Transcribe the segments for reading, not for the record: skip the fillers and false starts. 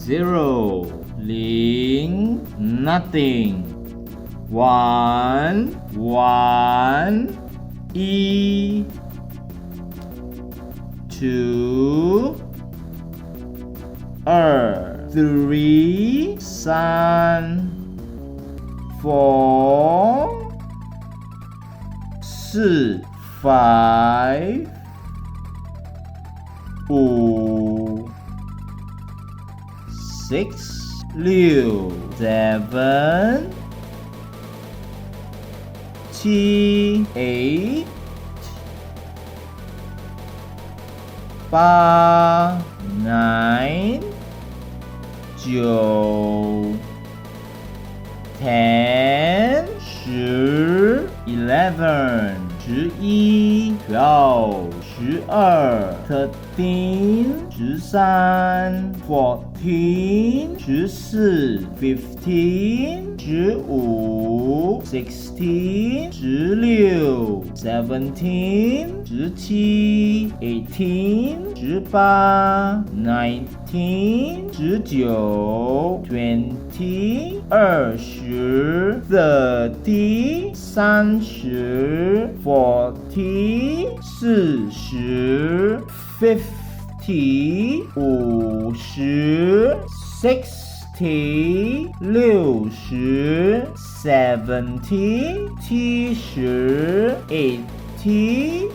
0 零 nothing 1 1 1 2 2 3 3 4 4 5 5 6 6 7 7 8 8 9 9 10 10 11 11 12 12 13 13 14 14 15 15 16 16 17 17 18 18 19 19 20 20 30 30 40 40 50 50 60 60 70 70 80 80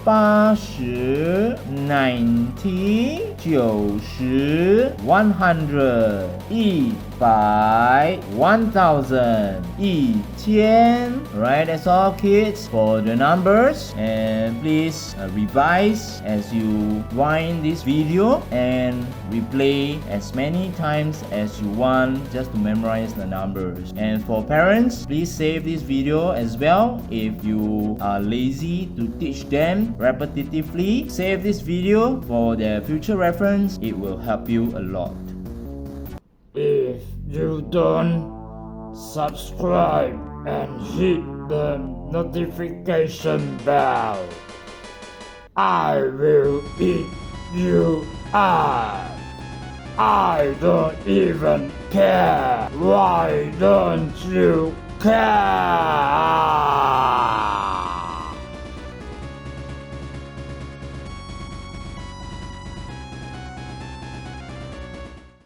90 90 100 100 1000 1000. Alright, that's all kids for the numbers, and please revise as you wind this video and replay as many times as you want just to memorize the numbers. And for parents, please save this video as well. If you are lazy to teach them repetitively, save this video for their future reference. It will help you a lot. If you don't subscribe and hit the notification bell, I will eat you up. I don't even care. Why don't you care?